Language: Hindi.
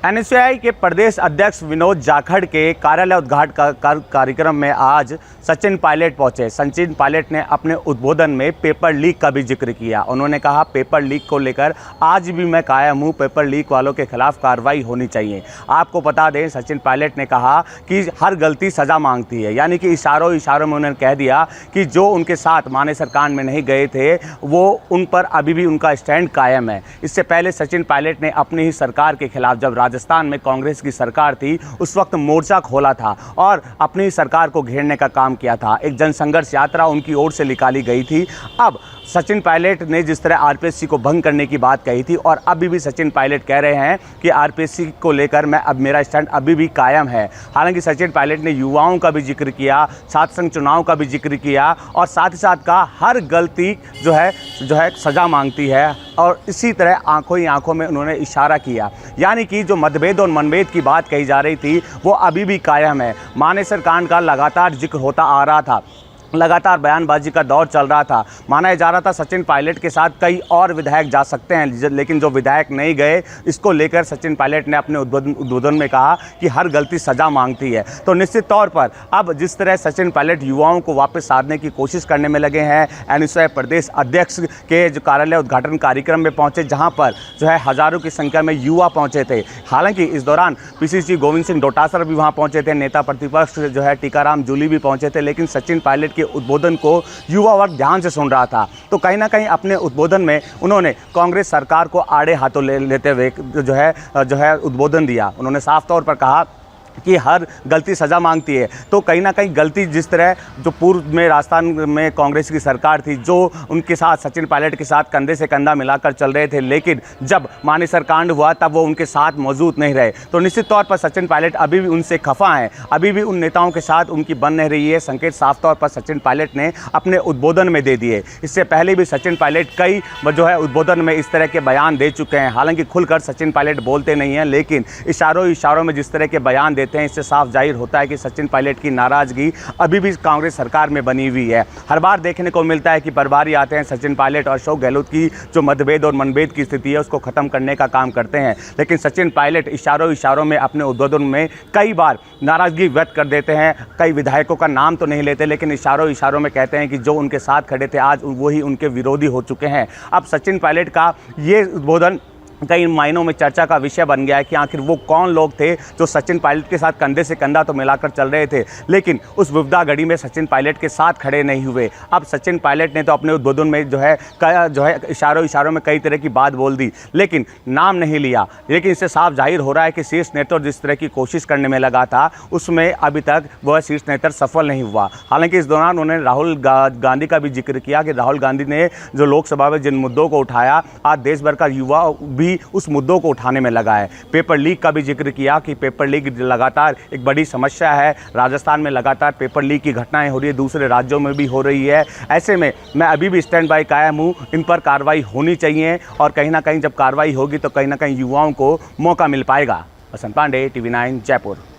एनएसयूआई के प्रदेश अध्यक्ष विनोद जाखड़ के कार्यालय उद्घाटन कार्यक्रम में आज सचिन पायलट पहुंचे। सचिन पायलट ने अपने उद्बोधन में पेपर लीक का भी जिक्र किया। उन्होंने कहा, पेपर लीक को लेकर आज भी मैं कायम हूं, पेपर लीक वालों के खिलाफ कार्रवाई होनी चाहिए। आपको बता दें, सचिन पायलट ने कहा कि हर गलती सज़ा मांगती है, यानी कि इशारों में उन्होंने कह दिया कि जो उनके साथ मानेसर कांड में नहीं गए थे वो उन पर अभी भी उनका स्टैंड कायम है। इससे पहले सचिन पायलट ने अपनी ही सरकार के खिलाफ, जब राजस्थान में कांग्रेस की सरकार थी, उस वक्त मोर्चा खोला था और अपनी सरकार को घेरने का काम किया था। एक जनसंघर्ष यात्रा उनकी ओर से निकाली गई थी। अब सचिन पायलट ने जिस तरह आरपीएससी को भंग करने की बात कही थी और अभी भी सचिन पायलट कह रहे हैं कि आरपीएससी को लेकर मेरा स्टैंड अभी भी कायम है। हालांकि सचिन पायलट ने युवाओं का भी जिक्र किया, छात्र संघ चुनाव का भी जिक्र किया और साथ ही साथ कहा हर गलती जो है सज़ा मांगती है। और इसी तरह आंखों ही आंखों में उन्होंने इशारा किया, यानी कि जो मतभेद और मनभेद की बात कही जा रही थी वो अभी भी कायम है। मानेसर कांड का लगातार जिक्र होता आ रहा था, लगातार बयानबाजी का दौर चल रहा था। माना जा रहा था सचिन पायलट के साथ कई और विधायक जा सकते हैं, लेकिन जो विधायक नहीं गए, इसको लेकर सचिन पायलट ने अपने उद्बोधन में कहा कि हर गलती सज़ा मांगती है। तो निश्चित तौर पर अब जिस तरह सचिन पायलट युवाओं को वापस साधने की कोशिश करने में लगे हैं, एनएसयूआई प्रदेश अध्यक्ष के जो कार्यालय उद्घाटन कार्यक्रम में पहुँचे, जहाँ पर हज़ारों की संख्या में युवा पहुँचे थे। हालांकि इस दौरान पीसीसी गोविंद सिंह डोटासरा भी वहाँ पहुँचे थे, नेता प्रतिपक्ष टीकाराम जूली भी पहुँचे थे, लेकिन सचिन पायलट के उद्बोधन को युवा वर्ग ध्यान से सुन रहा था। तो कहीं ना कहीं अपने उद्बोधन में उन्होंने कांग्रेस सरकार को आड़े हाथों लेते हुए जो है उद्बोधन दिया। उन्होंने साफ तौर पर कहा कि हर गलती सज़ा मांगती है। तो कहीं ना कहीं गलती, जिस तरह जो पूर्व में राजस्थान में कांग्रेस की सरकार थी, जो उनके साथ सचिन पायलट के साथ कंधे से कंधा मिलाकर चल रहे थे, लेकिन जब मानेसर कांड हुआ तब वो उनके साथ मौजूद नहीं रहे। तो निश्चित तौर पर सचिन पायलट अभी भी उनसे खफा हैं, अभी भी उन नेताओं के साथ उनकी बन नहीं रही है। संकेत साफ तौर पर सचिन पायलट ने अपने उद्बोधन में दे दिए। इससे पहले भी सचिन पायलट कई उद्बोधन में इस तरह के बयान दे चुके हैं। हालांकि खुलकर सचिन पायलट बोलते नहीं हैं, लेकिन इशारों में जिस तरह के बयान देते हैं, इससे साफ जाहिर होता है कि सचिन पायलट की नाराजगी अभी भी कांग्रेस सरकार में बनी हुई है। हर बार देखने को मिलता है कि प्रभारी आते हैं, सचिन पायलट और अशोक गहलोत की जो मतभेद और मनभेद की स्थिति है उसको खत्म करने का काम करते हैं, लेकिन सचिन पायलट इशारों में अपने उद्बोधन में कई बार नाराजगी व्यक्त कर देते हैं। कई विधायकों का नाम तो नहीं लेते, लेकिन इशारों में कहते हैं कि जो उनके साथ खड़े थे आज वही उनके विरोधी हो चुके हैं। अब सचिन पायलट का ये उद्बोधन कई मायनों में चर्चा का विषय बन गया है कि आखिर वो कौन लोग थे जो सचिन पायलट के साथ कंधे से कंधा तो मिलाकर चल रहे थे, लेकिन उस विपदा घड़ी में सचिन पायलट के साथ खड़े नहीं हुए। अब सचिन पायलट ने तो अपने उद्बोधन में इशारों में कई तरह की बात बोल दी, लेकिन नाम नहीं लिया। लेकिन इससे साफ जाहिर हो रहा है कि शीर्ष नेतृत्व जिस तरह की कोशिश करने में लगा था, उसमें अभी तक वह शीर्ष नेतृत्व सफल नहीं हुआ। हालांकि इस दौरान उन्होंने राहुल गांधी का भी जिक्र किया कि राहुल गांधी ने जो लोकसभा में जिन मुद्दों को उठाया, आज देश भर का युवा भी उस मुद्दों को उठाने में लगा है। पेपर लीक का भी जिक्र किया कि पेपर लीक लगातार एक बड़ी समस्या है। राजस्थान में लगातार पेपर लीक की घटनाएं हो रही है, दूसरे राज्यों में भी हो रही है। ऐसे में मैं अभी भी स्टैंड बाय कायम हूँ, इन पर कार्रवाई होनी चाहिए और कहीं ना कहीं जब कार्रवाई होगी तो कहीं ना कहीं युवाओं को मौका मिल पाएगा। वसंत पांडे, TV9 जयपुर।